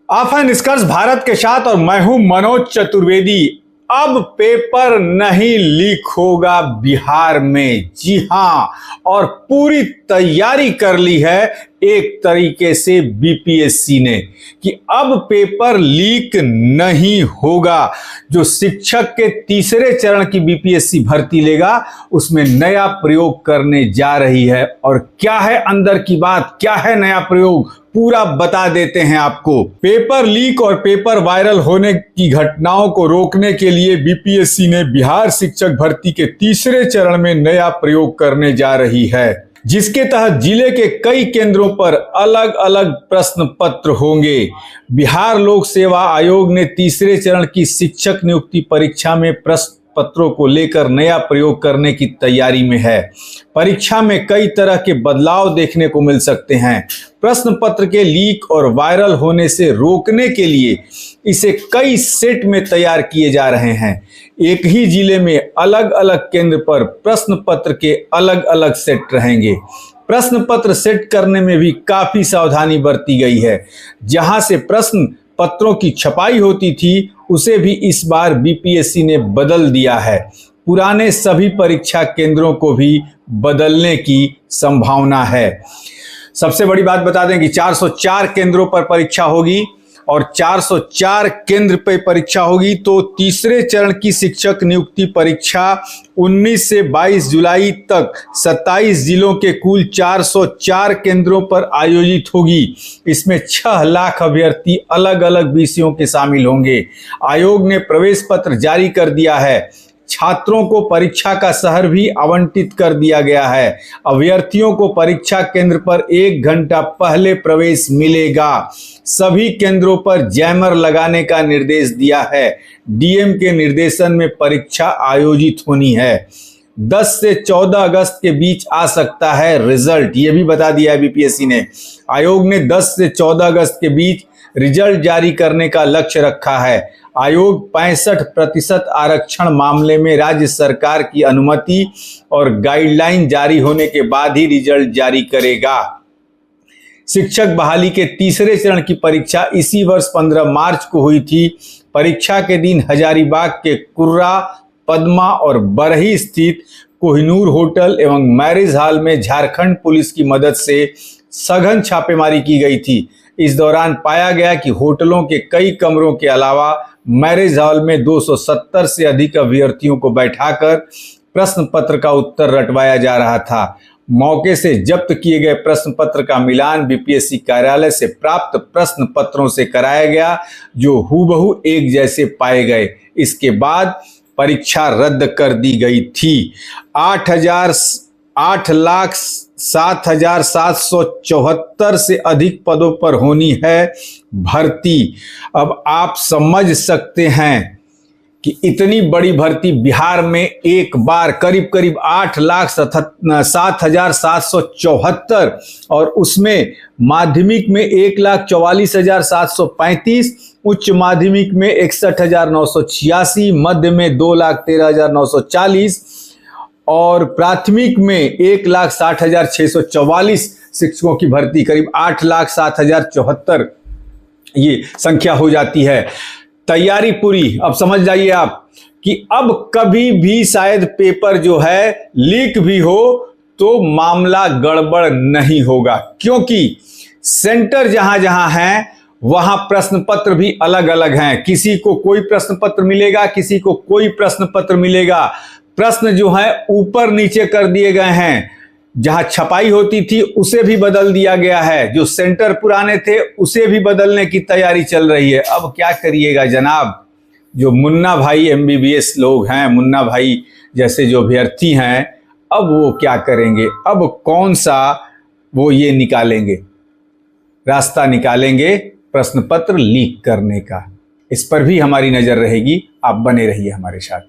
आप हैं निष्कर्ष भारत के साथ और मैं हूं मनोज चतुर्वेदी। अब पेपर नहीं लीक होगा बिहार में, जी हां, और पूरी तैयारी कर ली है एक तरीके से बीपीएससी ने कि अब पेपर लीक नहीं होगा। जो शिक्षक के तीसरे चरण की बीपीएससी भर्ती लेगा उसमें नया प्रयोग करने जा रही है। और क्या है अंदर की बात, क्या है नया प्रयोग, पूरा बता देते हैं आपको। पेपर लीक और पेपर वायरल होने की घटनाओं को रोकने के लिए बीपीएससी ने बिहार शिक्षक भर्ती के तीसरे चरण में नया प्रयोग करने जा रही है, जिसके तहत जिले के कई केंद्रों पर अलग अलग प्रश्न पत्र होंगे। बिहार लोक सेवा आयोग ने तीसरे चरण की शिक्षक नियुक्ति परीक्षा में प्रश्न पत्रों को लेकर नया प्रयोग करने की तैयारी में है। परीक्षा में कई तरह के बदलाव देखने को मिल सकते हैं। प्रश्न पत्र के लीक और वायरल होने से रोकने के लिए इसे कई सेट में तैयार किए जा रहे हैं। एक ही जिले में अलग अलग केंद्र पर प्रश्न पत्र के अलग अलग सेट रहेंगे। प्रश्न पत्र सेट करने में भी काफी सावधानी बरती गई है। जहां से प्रश्न पत्रों की छपाई होती थी उसे भी इस बार बीपीएससी ने बदल दिया है। पुराने सभी परीक्षा केंद्रों को भी बदलने की संभावना है। सबसे बड़ी बात बता दें कि 404 केंद्रों पर परीक्षा होगी और 404 केंद्र पर परीक्षा होगी। तो तीसरे चरण की शिक्षक नियुक्ति परीक्षा 19 से 22 जुलाई तक 27 जिलों के कुल 404 केंद्रों पर आयोजित होगी। इसमें 6 लाख अभ्यर्थी अलग अलग विषयों के शामिल होंगे। आयोग ने प्रवेश पत्र जारी कर दिया है। छात्रों को परीक्षा का शहर भी आवंटित कर दिया गया है। अभ्यर्थियों को परीक्षा केंद्र पर 1 घंटा पहले प्रवेश मिलेगा। सभी केंद्रों पर जैमर लगाने का निर्देश दिया है। डीएम के निर्देशन में परीक्षा आयोजित होनी है। 10 से 14 अगस्त के बीच आ सकता है रिजल्ट, ये भी बता दिया है बीपीएससी ने। आयोग ने 10 से 14 अगस्त के बीच रिजल्ट जारी करने का लक्ष्य रखा है। आयोग 65% आरक्षण मामले में राज्य सरकार की अनुमति और गाइडलाइन जारी होने के बाद ही रिजल्ट जारी करेगा। शिक्षक बहाली के तीसरे चरण की परीक्षा इसी वर्ष 15 मार्च को हुई थी। परीक्षा के दिन हजारीबाग के कुर्रा, पद्मा और बरही स्थित कोहिनूर होटल एवं मैरिज हॉल में झारखंड पुलिस की मदद से सघन छापेमारी की गई थी। इस दौरान पाया गया कि होटलों के कई कमरों के अलावा मैरिज हॉल में 270 से अधिक अभ्यर्थियों को बैठाकर प्रश्न पत्र का उत्तर रटवाया जा रहा था। मौके से जब्त किए गए प्रश्न पत्र का मिलान बीपीएससी कार्यालय से प्राप्त प्रश्न पत्रों से कराया गया, जो हूबहू एक जैसे पाए गए। इसके बाद परीक्षा रद्द कर दी गई थी। 8,07,774 से अधिक पदों पर होनी है भर्ती। अब आप समझ सकते हैं कि इतनी बड़ी भर्ती बिहार में एक बार करीब 8,07,774 और उसमें माध्यमिक में 1,44,735, उच्च माध्यमिक में 61,986, मध्य में 2,13,940 और प्राथमिक में 1,60,644 शिक्षकों की भर्ती, करीब 8,07,074 ये संख्या हो जाती है। तैयारी पूरी। अब समझ जाइए आप कि अब कभी भी शायद पेपर जो है लीक भी हो तो मामला गड़बड़ नहीं होगा, क्योंकि सेंटर जहां जहां हैं वहां प्रश्न पत्र भी अलग अलग हैं। किसी को कोई प्रश्न पत्र मिलेगा, किसी को कोई प्रश्न पत्र मिलेगा। प्रश्न जो है ऊपर नीचे कर दिए गए हैं। जहां छपाई होती थी उसे भी बदल दिया गया है। जो सेंटर पुराने थे उसे भी बदलने की तैयारी चल रही है। अब क्या करिएगा जनाब, जो मुन्ना भाई एमबीबीएस लोग हैं, मुन्ना भाई जैसे जो अभ्यर्थी हैं, अब वो क्या करेंगे? अब कौन सा वो ये निकालेंगे, रास्ता निकालेंगे प्रश्न पत्र लीक करने का। इस पर भी हमारी नजर रहेगी। आप बने रहिए हमारे साथ।